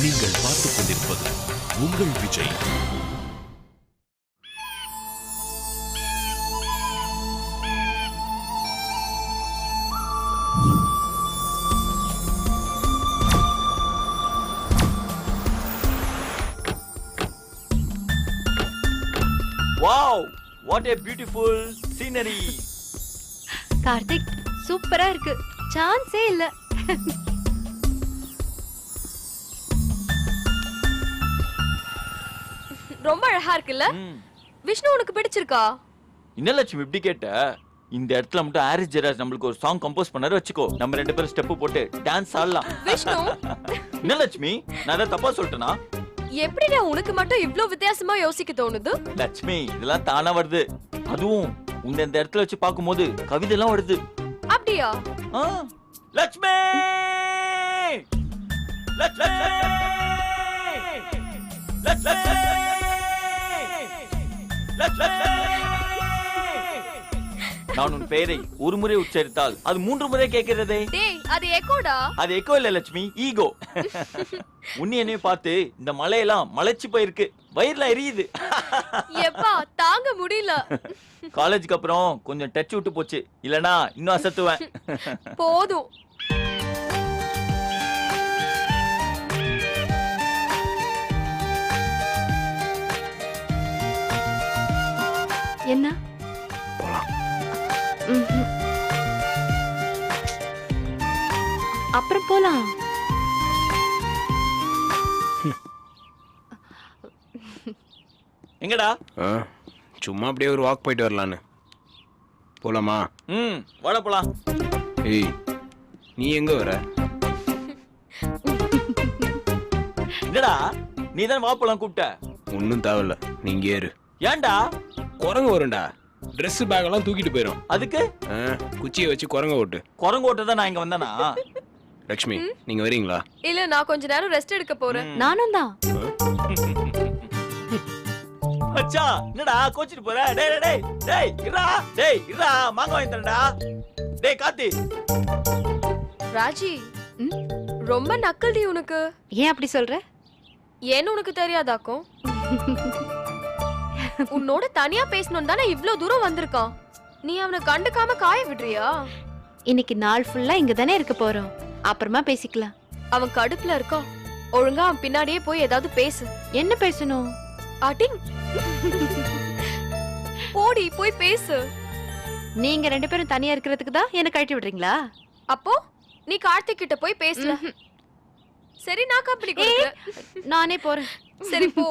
நீங்கள் பார்த்துக் கொண்டிருப்பது உங்கள் Vijay. Wow, what a beautiful scenery. Karthik சூப்பரா இருக்கு. சான்ஸே இல்ல. ரொம்ப அழகா இருக்குல்ல? விஷ்ணு உனக்கு பிடிச்சிருக்கா? என்ன லட்சுமி இப்படி கேட்ட? இந்த இடத்துல மட்டும் ஹாரிஸ் ஜெயராஜ் நம்மளுக்கு ஒரு சாங் கம்போஸ் பண்ணாரு வச்சுக்கோ. நம்ம ரெண்டு பேரும் ஸ்டெப் போட்டு டான்ஸ் ஆடலாம். விஷ்ணு என்ன லட்சுமி நான் ஏதாவது தப்பா சொல்லிட்டேனா? எப்படிடா உனக்கு மட்டும் இவ்ளோ வித்தியாசமா யோசிக்க தோணுது? லட்சுமி இதெல்லாம் தானா வருது. அதுவும் உன்னை இந்த இடத்துல வச்சு பாக்கும்போது கவிதை எல்லாம் வருது. அப்படியா? லட்சுமி லட்சுமி நான் உன் பெயரை ஒரு முறை உச்சரித்தால் அது 3 முறை கேட்கிறதே. டேய் அது எக்கோடா. அது எக்கோ இல்ல லட்சுமி, ஈகோ. உன்னை என்னைய பார்த்து இந்த மலையெல்லாம் மலைச்சு போயிருக்கு, வயிறுல எரியுது. எப்பா தாங்க முடியல. காலேஜுக்கு அப்புறம் கொஞ்சம் டச் விட்டு போச்சு, இல்லனா இன்னும் அசத்துவேன். போதும். என்ன? அப்புறம் போலாம். எங்கடா? சும்மா அப்படியே ஒரு வாக் போயிட்டு வரலான்னு. போலாமா? வாடா போலாம். ஏய் நீ எங்க வர? என்னடா நீ தான் வா போலாம் கூப்பிட்ட? ஒன்னும் தேவையில்ல, நீங்க ஏறு. ஏன்டா? குரங்கு வரும்டா. ட்ரெஸ் பேக் எல்லாம் தூக்கிட்டு போயிரும். அதுக்கு குச்சியை வச்சு குரங்க ஓட்டு. குரங்கு ஓட்ட தான் நான் இங்க வந்தேனா? லட்சுமி நீங்க வரீங்களா? இல்ல நான் கொஞ்ச நேரம் ரெஸ்ட் எடுக்க போறேன். நானும் தான். அச்சா என்னடா கோச்சிட்டு போற? டேய் டேய் டேய் இரா, டேய் இரா, மாங்க வாங்கி தரடா. டேய் காத்தி. ராஜி ரொம்ப நக்கல்டி உனக்கு. ஏன் அப்படி சொல்ற? ஏன்னு உனக்கு தெரியாதாக்கும்? உன்னோட தனியா பேசணும் தானே இவ்ளோ தூரம் வந்திருக்கான். நீ அவனை கண்டுக்காம காய விடுறியா? இன்னைக்கு நாள் ஃபுல்லா இங்க தானே இருக்க போறோம், அப்புறமா பேசிக்கலாம். அவன் கடுப்புல இருக்கான். ஒழுங்கா அவன் பின்னாடியே போய் ஏதாவது பேசு. என்ன பேசணும்? அடிங். போடி போய் பேசு. நீங்க 2 பேரும் தனியா இருக்கிறதுக்கு தான் என்ன கழட்டி விடுறீங்களா? அப்போ நீ கார்த்திக் கிட்ட போய் பேசல. சரி நான் கம்பெனி கொடுக்கிறேன். நானே போறேன். சரி போ.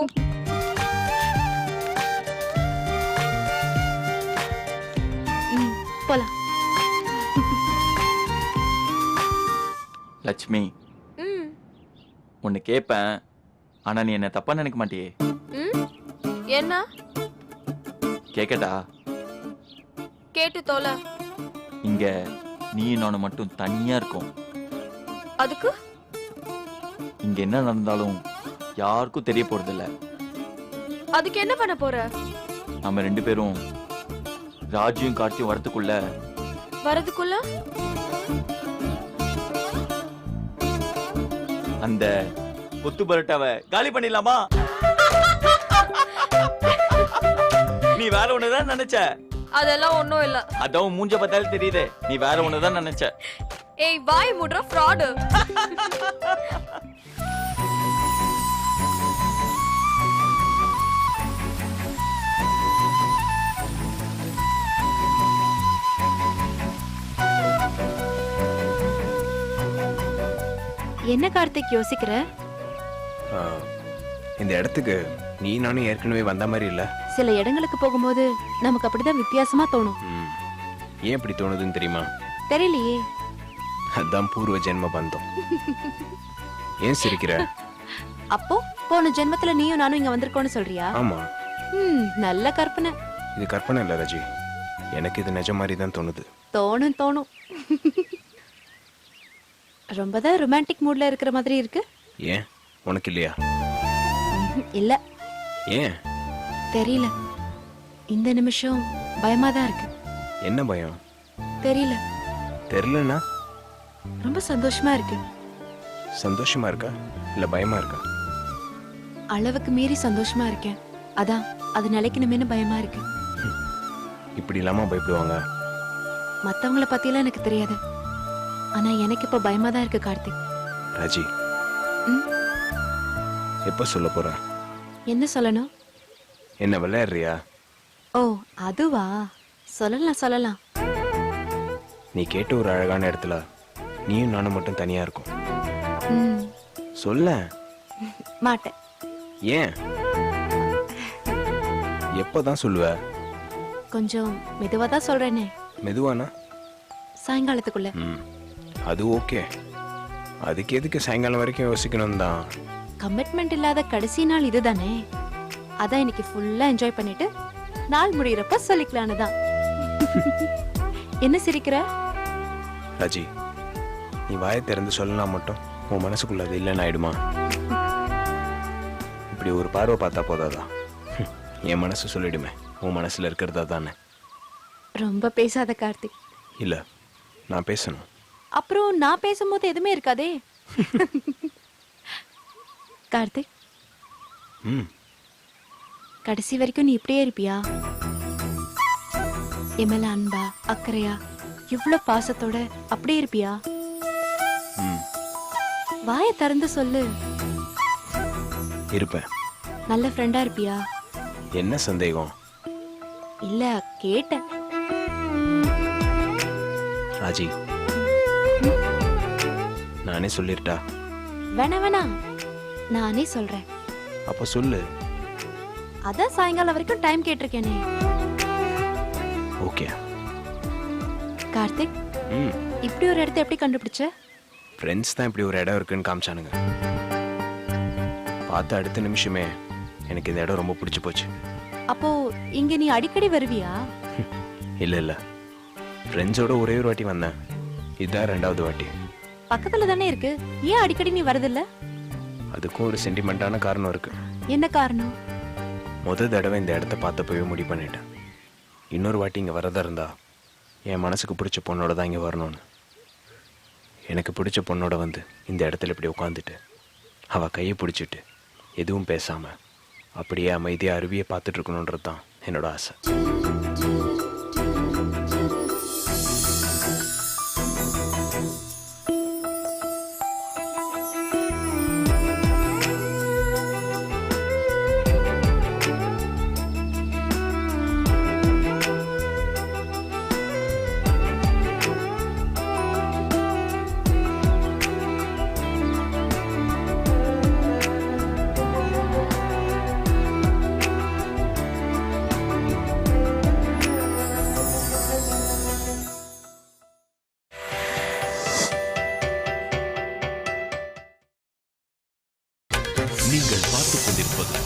போலாம். லட்சுமி உன்னை கேட்பேன், ஆனா நீ என்ன தப்பா நினைக்க மாட்டியே? என்ன கேக்கட்டா? கேட்டு தோல. இங்க நீ நானும் மட்டும் தனியா இருக்கும். அதுக்கு இங்க என்ன நடந்தாலும் யாருக்கும் தெரிய போறது இல்ல. அதுக்கு என்ன பண்ண போற? நம்ம 2 பேரும் ராஜியும் கார்த்தியும் வரதுக்குள்ள அந்த கொத்து பரோட்டாவை காலி பண்ணிடலாமா? நீ வேற ஒண்ணுதான் நினைச்ச. அதெல்லாம் ஒண்ணும் இல்ல. அதான் மூஞ்ச பார்த்தாலே தெரியுதே நீ வேற ஒண்ணுதான் நினைச்ச. ஏய் வாய் மூடுற ஃப்ராட். என்ன கார்த்திக் யோசிக்கிற? இந்த இடத்துக்கு நீ நானும் ஏற்கனவே வந்த மாதிரி இல்ல. சில இடங்களுக்கு போகும்போது நமக்கு அப்படிதான் வித்தியாசமா தோணும். ஏன் இப்படி தோணுதுன்னு தெரியுமா? தெரியலையே. அதான் பூர்வ ஜென்ம பந்தம். ஏன் சிரிக்கிற? அப்போ போன ஜென்மத்துல நீயும் நானும் இங்க வந்திருக்கோன்னு சொல்றியா? ஆமா. நல்ல கற்பனை. இது கற்பனை இல்ல ராஜி, எனக்கு இது நிஜ மாதிரி தான் தோணுது. தோணும். ரொம்பதான் ரொமான்டிக் மூட்ல இருக்கிற மாதிரி இருக்கு. ஏன் உனக்கு இல்லையா? இல்ல. ஏன் தெரியல, இந்த நிமிஷம் பயமா தான் இருக்கு. என்ன பயம்? தெரியல. தெரியலனா ரொம்ப சந்தோஷமா இருக்கு. சந்தோஷமா இருக்கா இல்லை பயமா இருக்கா? அளவுக்கு மீறி சந்தோஷமா இருக்கேன். அதான் அது நிலைக்கணுமேனு பயமா இருக்கு. இப்படி இல்லாமல் பயப்படுவாங்க. மத்தவங்கள பத்தியெல்லாம் எனக்கு தெரியாது. ஆனா எனக்கு இப்ப பயமா தான் இருக்கு கார்த்திக். ராஜி, ம்? எப்போ சொல்ல போற? என்ன சொல்லணும்? என்ன விளையாடுறியா? ஓ அதுவா? சொல்லலாம் சொல்லலாம். நீ கேட்ட ஒரு அழகான இடத்துல நீயும் நானும் மட்டும் தனியா இருக்கும். ம், சொல்ல. மாட்டேன். ஏன்? எப்போதான் சொல்லுவ? கொஞ்சம் மெதுவா தான் சொல்றேனே. மெதுவானா? சாயங்காலத்துக்குள்ள. ம், அது ஓகே. அதுக்கு எதுக்கு சாயங்காலம் வரைக்கும் யோசிக்கணும் தான். கமிட்மெண்ட் இல்லாத கடைசி நாள் இதுதானே. அதான் இன்னைக்கு ஃபுல்லா என்ஜாய் பண்ணிட்டு நாள் முடியறப்ப சொல்லிக்கலான்னு தான். என்ன சிரிக்கிற? ராஜி, நீ வாயை திறந்து சொல்லலாம் மட்டும் உன் மனசுக்குள்ள அது இல்லைன்னு ஆயிடுமா? இப்படி ஒரு பார்வை பார்த்தா போதாதா? என் மனசு சொல்லிடுமே உன் மனசுல இருக்கிறதா தானே. ரொம்ப பேசாத கார்த்திக். இல்ல, நான் பேசணும். அப்புறம் நான் பேசும்போது எதுவுமே இருக்காதே. கார்த்திக், ம், கடைசி வரைக்கும் நீ இப்படியே இருப்பியா? என் மேல அன்பா அக்கறையா இவ்ளோ பாசத்தோட அப்படியே இருப்பியா? ம், வாயை திறந்து சொல்லு. இருப்பேன். நல்ல ஃப்ரெண்டா இருப்பியா? என்ன சந்தேகம்? இல்ல கேட்டேன். ராஜி, நானே சொல்லிருட்டா? வேணா வேணா, நானே சொல்றேன். அப்ப சொல்லு. அதான் சாயங்காலம் வரைக்கும் டைம் கேட்டிருக்கேனே. ஓகே. கார்த்திக், ம், இப்படி ஒரு இடத்த எப்படி கண்டுபிடிச்ச? ஃப்ரெண்ட்ஸ் தான் இப்படி ஒரு இடம் இருக்குன்னு காமிச்சானுங்க. பார்த்த அடுத்த நிமிஷமே எனக்கு இந்த இடம் ரொம்ப பிடிச்சி போச்சு. அப்போ இங்க நீ அடிக்கடி வருவியா? இல்லை இல்லை, ஃப்ரெண்ட்ஸோட ஒரே ஒரு வாட்டி வந்தேன். இதுதான் 2வது வாட்டி. பக்கத்துல தானே இருக்கு, ஏன் அடிக்கடி நீ வரதில்ல? அதுக்கும் ஒரு சென்டிமெண்ட்டான காரணம் இருக்கு. என்ன காரணம்? தடவை இந்த இடத்த பார்த்தப்பவே முடிவு பண்ணிட்டேன். இன்னொரு வாட்டி இங்கே வரதா இருந்தா என் மனசுக்கு பிடிச்ச பொண்ணோட தான் இங்கே வரணும்னு. எனக்கு பிடிச்ச பொண்ணோட வந்து இந்த இடத்துல இப்படி உட்காந்துட்டு அவள் கையை பிடிச்சிட்டு எதுவும் பேசாம அப்படியே அமைதியாக அருவியை பார்த்துட்டு இருக்கணுன்றது தான் என்னோட ஆசை. நீங்கள் பார்த்துக் கொண்டிருப்பது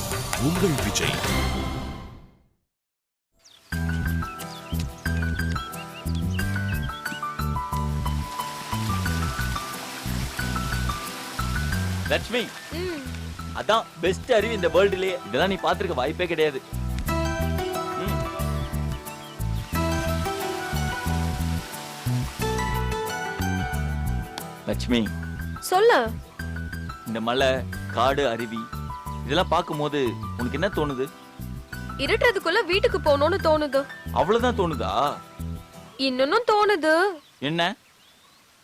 உங்கள் விஜய். லட்சுமி, அதான் பெஸ்ட் அருவி இந்த வேர்ல்டுலயே. இதெல்லாம் நீ பாத்துருக்க வாய்ப்பே கிடையாது. ம். லட்சுமி, சொல்லு. இந்த மலை, காடு, அருவி இதெல்லாம் பார்க்கும்போது உனக்கு என்ன தோணுது? இருட்டுறதுக்குள்ள வீட்டுக்கு போகணும்னு தோணுது. அவ்வளவுதான் தோணுதா? இன்னொன்னும் தோணுது. என்ன?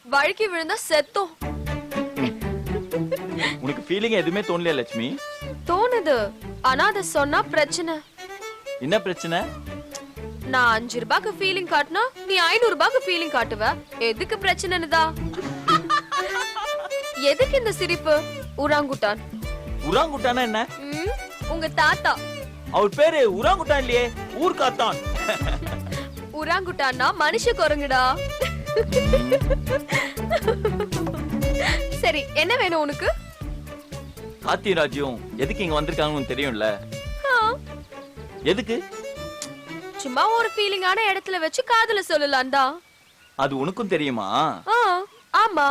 வழுக்கி விழுந்தா செத்தோம். உனக்கு ஃபீலிங் எதுவுமே தோணலையா லட்சுமி? தோணுது, ஆனா அத சொன்னா பிரச்சனை. என்ன பிரச்சனை? நான் 5 ரூபாய்க்கு ஃபீலிங் காட்டினா நீ 500 ரூபாய்க்கு ஃபீலிங் காட்டுவ. எதுக்கு பிரச்சனைனுதா? எதுக்கு இந்த சிரிப்பு? உராங்குட்டான். உராங்குட்டானா என்ன? ம், உங்க தாத்தா. அவர் பேரு உராங்குட்டான் இல்லையே, ஊர்காத்தான். உராங்குட்டான்னா மனுஷ குரங்குடா. சரி, என்ன வேணும் உனக்கு? காத்தி ராஜ்யம் எதுக்கு இங்க வந்திருக்காங்கன்னு தெரியும்ல? ஆ, எதுக்கு? சும்மா ஒரு ஃபீலிங்கான இடத்துல வச்சு காதல சொல்லலாம்டா. அது உனக்கும் தெரியுமா? ஆ, ஆமா.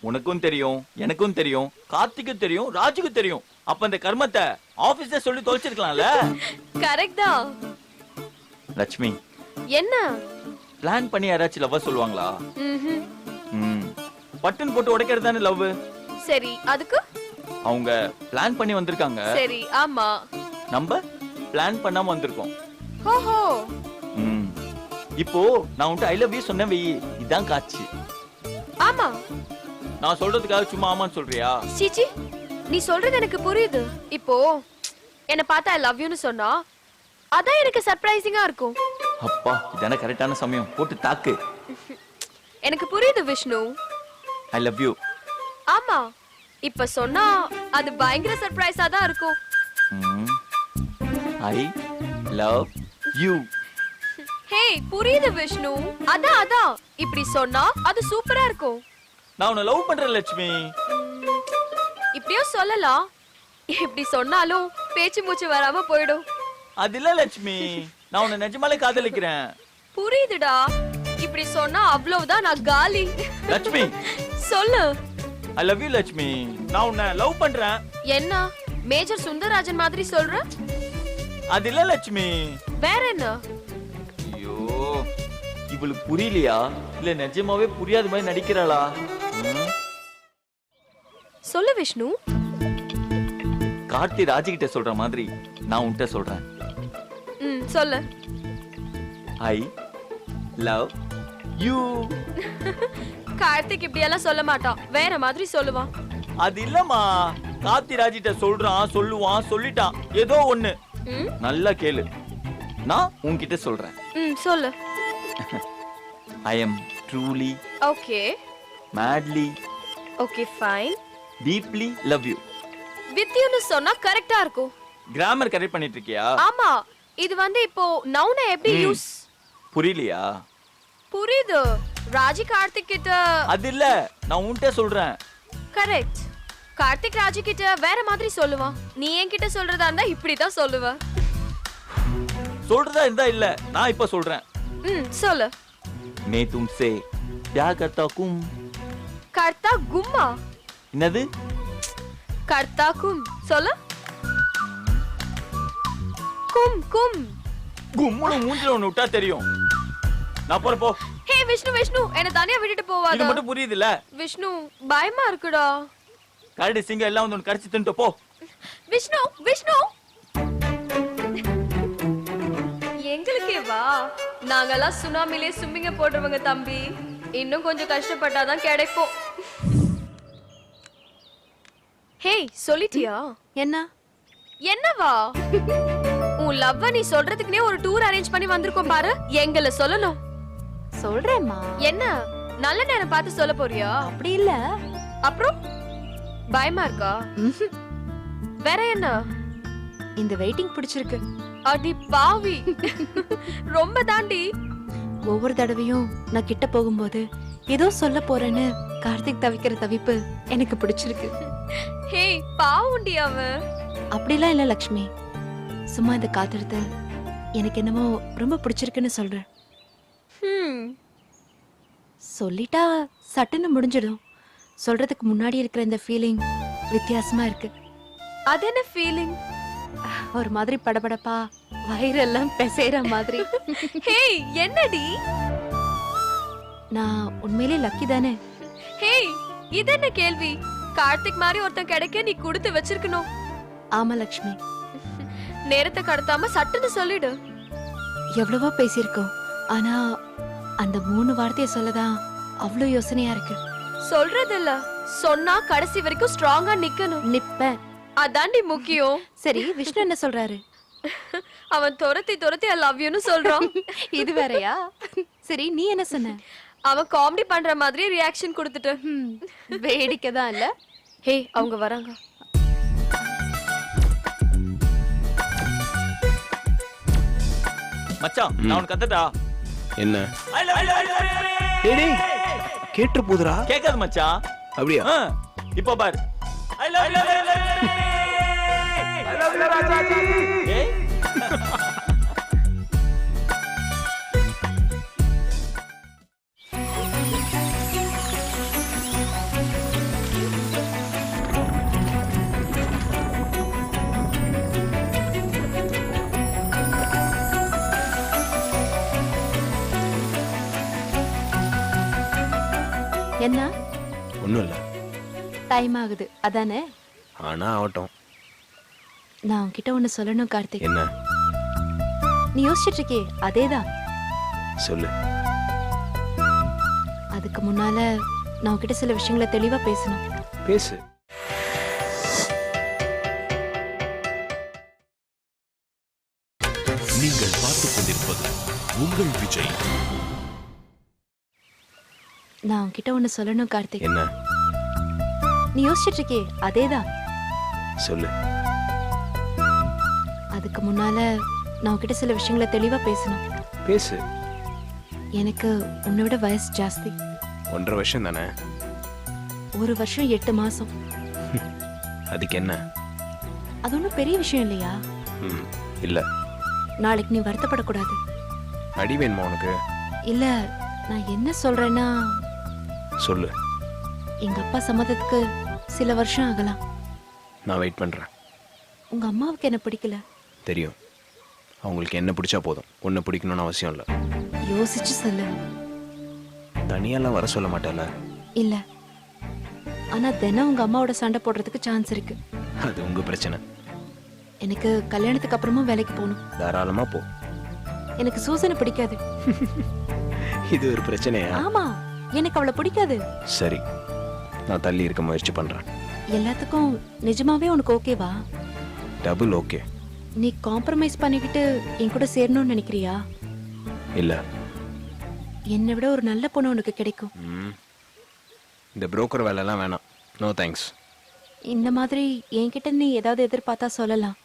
உனக்கும் தெரியும், எனக்கும் தெரியும், கார்த்திக்கும் தெரியும், ராஜுக்கும் தெரியும். அப்ப இந்த கர்மத்தை ஆபீஸ்ல சொல்லி தொலைச்சிருக்கலாம்ல? கரெக்ட் தான். லட்சுமி, என்ன பிளான் பண்ணி யாராச்சும் லவ் சொல்லுவாங்களா? ம்ஹும். ம். பட்டன் போட்டு உடைக்கிறது தானே லவ். சரி அதுக்கு அவங்க பிளான் பண்ணி வந்திருக்காங்க. சரி ஆமா. நம்ம பிளான் பண்ணாம வந்திருக்கோம். ஓஹோ. ம். இப்போ நான் உன்கிட்ட ஐ லவ் யூ சொன்னேன் வெயி, இதான் காட்சி. ஆமா. நான் சொல்றதுக்காக சும்மா ஆமான்னு சொல்றியா? சீச்சி, நீ சொல்றது எனக்கு புரியுது. இப்போ என்ன பார்த்தா ஐ லவ் யூன்னு சொன்னா அதான் எனக்கு சர்ப்ரைசிங்கா இருக்கும். அப்பா இதான கரெக்டான சமயம், போட்டு தாக்கு. எனக்கு புரியுது விஷ்ணு. I love you. ஆமா, இப்ப சொன்னா அது பயங்கர சர்ப்ரைஸா தான் இருக்கும். I love you. ஹே புரியுது விஷ்ணு. அதான் இப்படி சொன்னா அது சூப்பரா இருக்கும். நான் உன்னை லவ் பண்றேன் லட்சுமி. இப்படியோ சொல்லலாம். இப்படி சொன்னாலும் பேச்சு மூச்சு வராம போயிடும். அது இல்ல லட்சுமி, நான் உன்னை நிஜமாலே காதலிக்கிறேன். புரியுதுடா. இப்படி சொன்னா அவ்வளவுதான், நான் காலி. லட்சுமி சொல்லு. I love you Lakshmi. நான் உன்னை லவ் பண்றேன். என்ன மேஜர் சுந்தரராஜன் மாதிரி சொல்ற? அது இல்ல லட்சுமி. வேற என்ன? ஐயோ, இவளுக்கு புரியலையா இல்ல நிஜமாவே புரியாத மாதிரி நடிக்கிறாளா? சொல்லு விஷ்ணு. கார்த்தி ராஜி கிட்ட சொல்ற மாதிரி நான் உன்கிட்ட சொல்றேன். சொல்லு. I love you. கார்த்திக் இப்படி எல்லாம் சொல்ல மாட்டான், வேற மாதிரி சொல்லுவான். அது இல்லம்மா, கார்த்தி ராஜி கிட்ட சொல்றான், சொல்லுவான், சொல்லிட்டான், ஏதோ ஒண்ணு. நல்லா கேளு, நான் உன்கிட்ட சொல்றேன். சொல்லு. I am truly, okay, madly, okay fine, deeply love you. With யூன்னு சொன்னா கரெக்டா இருக்கும். கிராமர் கரெக்ட் பண்ணிட்டு இருக்கியா? ஆமா. இது இப்போ நவுனை எப்படி யூஸ்? புரியலையா? புரியுது. ராஜி கார்த்திக் கிட்ட அது இல்ல, நான் உன்கிட்ட சொல்றேன். கரெக்ட். கார்த்திக் ராஜி கிட்ட வேற மாதிரி சொல்லுவான். நீ என்கிட்ட சொல்றதா இருந்தா இப்படிதான் சொல்லுவ. சொல்றதா இருந்தா இல்ல, நான் இப்ப சொல்றேன். சொல்லு. मैं तुमसे प्यार करता हूँ. கர்த்தா கும்மா. என்னது? கர்த்தா கும். சொல்லு. கும் கும். கும்முன்னு மூஞ்சில ஒண்ணு விட்டா தெரியும். நான் போறேன் போ. ஹே விஷ்ணு, விஷ்ணு என்ன தனியா விட்டுட்டு இது போவாத. மட்டும் புரியுதுல்ல? விஷ்ணு பயமா இருக்குடா. கரடி சிங்கம் எல்லாம் வந்து கடிச்சு தின்ட்டு போ. விஷ்ணு, விஷ்ணு எங்களுக்கே வா. நாங்கெல்லாம் சுனாமிலே சும்மிங்க போடுறவங்க தம்பி. இன்னும் கொஞ்சம் கஷ்டப்பட்டாதான் கிடைப்போம். ஹே சொல்லிட்டியா? என்ன? என்னவா? உன் லவ்வ நீ சொல்றதுக்குனே ஒரு டூர் அரேஞ்ச் பண்ணி வந்திருக்கோம் பாரு. எங்கள சொல்லணும். சொல்றேம்மா. என்ன நல்ல நேரம் பார்த்து சொல்ல போறியா? அப்படி இல்ல. அப்புறம் பயமா இருக்கா? வேற என்ன? இந்த வெயிட்டிங் பிடிச்சிருக்கு. அடி பாவி. ரொம்ப தாண்டி. ஒவ்வொரு தடவையும் நான் கிட்ட போகும்போது ஏதோ சொல்ல போறேன்னு கார்த்திக் தவிக்கிற தவிப்பு எனக்கு பிடிச்சிருக்கு. ஹே பாவுண்டி அவன். அப்படிலாம் இல்ல லக்ஷ்மி, சும்மா இந்த காத்திருத்த எனக்கு என்னமோ ரொம்ப பிடிச்சிருக்குன்னு சொல்றேன். சொல்லிட்டா சட்டுன்னு முடிஞ்சிடும். சொல்றதுக்கு முன்னாடி இருக்கிற இந்த ஃபீலிங் வித்தியாசமா இருக்கு. அது என்ன ஃபீலிங்? ஒரு மாதிரி படபடப்பா, வயிறெல்லாம் பெசைற மாதிரி. ஹே என்னடி? நான் உண்மையிலே லக்கி தானே? ஹே இது என்ன கேள்வி? கார்த்திக் மாதிரி ஒருத்தன் கிடைக்க நீ கொடுத்து வச்சிருக்கணும். ஆமா லக்ஷ்மி. நேரத்தை கடத்தாம சட்டுன்னு சொல்லிடு. எவ்வளவோ பேசியிருக்கோம், ஆனா அந்த 3 வார்த்தையை சொல்லதான் அவ்வளவு யோசனையா இருக்கு. சொல்றது இல்ல, சொன்னா கடைசி வரைக்கும் ஸ்ட்ராங்கா நிக்கணும். நிப்பேன். அதாண்டி முக்கியம். சரி விஷ்ணு என்ன சொல்றாரு? அவன் துரத்தி ஐ லவ் யூன்னு சொல்றான். இது வேறயா? சரி நீ என்ன சொன்ன? அவன் காமெடி பண்ற மாதிரி ரியாக்ஷன் கொடுத்துட்டு. வேடிக்கை தான் இல்ல? ஹே அவங்க வராங்க. மச்சான் நான் உனக்கு கத்தட்டா? என்ன? கேட்டு போதுரா? கேட்காது மச்சான். அப்படியா? இப்போ பாரு. I love you. I love you Rajaji. ஏய் என்ன? ஒண்ணும் இல்ல. டைம் ஆகுது அதானே? ஆனா ஆகட்டும். நான் உன்கிட்ட ஒண்ணு சொல்லணும் கார்த்திக். என்ன? நீ யோசிச்சுட்டு இருக்கே அதேதான். சொல்லு. அதுக்கு முன்னால நான் உன்கிட்ட சில விஷயங்களை தெளிவா பேசணும். பேசு. நீங்கள் பார்த்துக் கொண்டிருப்பது உங்கள் விஜய். நான் உன்கிட்ட ஒண்ணு சொல்லணும் கார்த்திக். என்ன? நீ யோசிச்சுட்டு இருக்கே அதேதான். சொல்லு. அதுக்கு முன்னால நான் உன்கிட்ட சில விஷயங்களை தெளிவா பேசணும். பேசு. எனக்கு உன்னை விட வயசு ஜாஸ்தி. 1.5 வருஷம் தானே? 1 வருஷம் 8 மாசம். அதுக்கு என்ன? அது ஒன்றும் பெரிய விஷயம் இல்லையா? இல்ல. நாளைக்கு நீ வருத்தப்படக்கூடாது. அடி வேணுமா உனக்கு? இல்ல, நான் என்ன சொல்றேன்னா, சொல்லு. எங்க அப்பா சம்மதத்துக்கு சில வருஷம் ஆகலாம். நான் வெயிட் பண்றேன். உங்க அம்மாவுக்கு என்ன பிடிக்கல தெரியும். அவங்களுக்கு என்ன பிடிச்சா போதும், ஒன்று பிடிக்கணும்னு அவசியம் இல்லை. யோசிச்சு சொல்லு. தனியெல்லாம் வர சொல்ல மாட்டேல? இல்ல, ஆனா தினம் உங்க அம்மாவோட சண்டை போடுறதுக்கு சான்ஸ் இருக்கு. அது உங்க பிரச்சனை. எனக்கு கல்யாணத்துக்கு அப்புறமும் வேலைக்கு போகணும். தாராளமா போ. எனக்கு சூசனை பிடிக்காது. இது ஒரு பிரச்சனையா? ஆமா, எனக்கு அவளை பிடிக்காது. சரி, நான் தள்ளி இருக்க முயற்சி பண்றேன். எல்லாத்துக்கும் நிஜமாவே உனக்கு ஓகேவா? Double okay. நீ காம்ப்ரமைஸ் பண்ணிக்கிட்டு என் கூட சேரணும்னு நினைக்கிறியா? இல்ல. என்னை விட ஒரு நல்ல பொண்ணு உனக்கு கிடைக்கும். இந்த புரோக்கர் வேலைலாம் வேணாம். No thanks. இந்த மாதிரி என்கிட்ட நீ ஏதாவது எதிர்பார்த்தா சொல்லலாம்.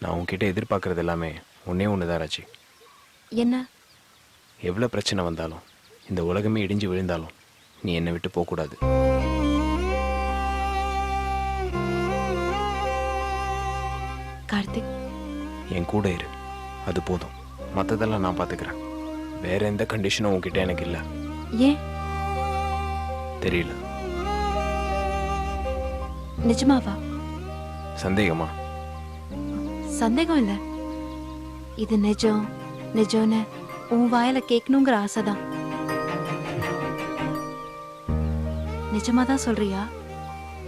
நான் உன்கிட்ட எதிர்பார்க்கறது எல்லாமே ஒன்னே ஒண்ணுதான் ராஜி. என்ன? எவ்வளவு பிரச்சனை வந்தாலும், இந்த உலகமே இடிஞ்சு விழுந்தாலும், நீ என்னை விட்டு போக கூடாது. கார்த்திக், என் கூட இரு, அது போதும். மற்றதெல்லாம் நான் பார்த்துக்கிறேன். வேற எந்த கண்டிஷனும் உன்கிட்ட எனக்கு இல்லை. ஏன்? தெரியல. நிஜமாவா? சந்தேகமா? சந்தேகம் இல்ல, இது நிஜம் நிஜம்னு உன் வாயில கேட்கணுங்கிற ஆசைதான். நிஜமாதான் சொல்றியா?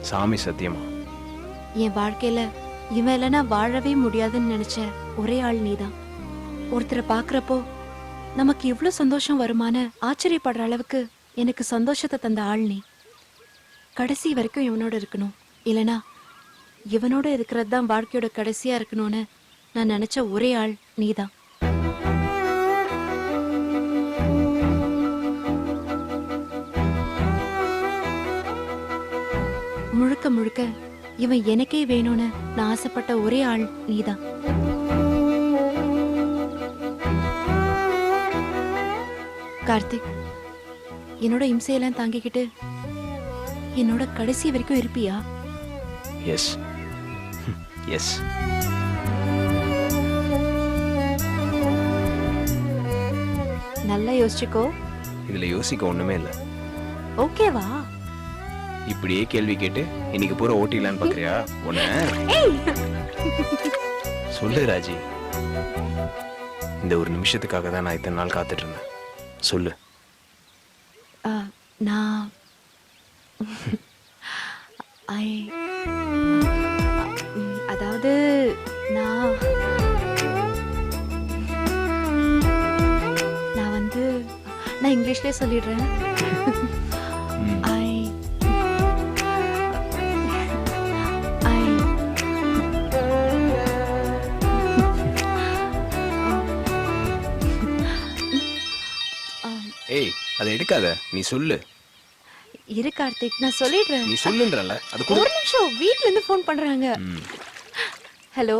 சாமி சத்தியமா. என் வாழ்க்கையில இவன் இல்லைன்னா வாழவே முடியாதுன்னு நினைச்ச ஒரே ஆள் நீதான். ஒருத்தரை பாக்குறப்போ நமக்கு இவ்வளவு சந்தோஷம் வருமானு ஆச்சரியப்படுற அளவுக்கு எனக்கு சந்தோஷத்தை தந்த ஆள் நீ. கடைசி வரைக்கும் இவனோட இருக்கணும், இல்லனா இவனோட இருக்கிறது தான் வாழ்க்கையோட கடைசியா இருக்கணும்னு நான் நினைச்ச ஒரே ஆள் நீதான். முழுக்க முழுக்க இவன் எனக்கே வேணும்னு நான் ஆசைப்பட்ட ஒரே ஆள் நீதான். கார்த்திக், என்னோட இம்சையெல்லாம் தாங்கிக்கிட்டு என்னோட கடைசி வரைக்கும் இருப்பியா? எஸ். எஸ். நல்லா யோசிச்சுக்கோ. இதுல யோசிக்க ஒண்ணுமே இல்லை. ஓகேவா? இப்படியே கேள்வி கேட்டு இன்னைக்கு பூரா ஓட்டிடலான்னு பாக்குறியா? ஒண்ணு சொல்லு ராஜி. இந்த ஒரு நிமிஷத்துக்காக தான் நான் இத்தனை நாள் காத்துட்டு இருந்தேன். சொல்லு. நான் அதாவது நான் வந்து நான் இங்கிலீஷ்லயே சொல்லிடுறேன். ஏய், அதை எடுக்காத, நீ சொல்லு. இரு கார்த்திக், நான் சொல்லிடுறேன். நீ சொல்லுன்றல. அது ஒரு நிமிஷம், வீட்ல இருந்து ஃபோன் பண்றாங்க. ஹலோ.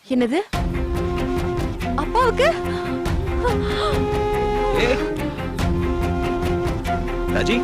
என்னது? அப்பாவுக்கு? ராஜி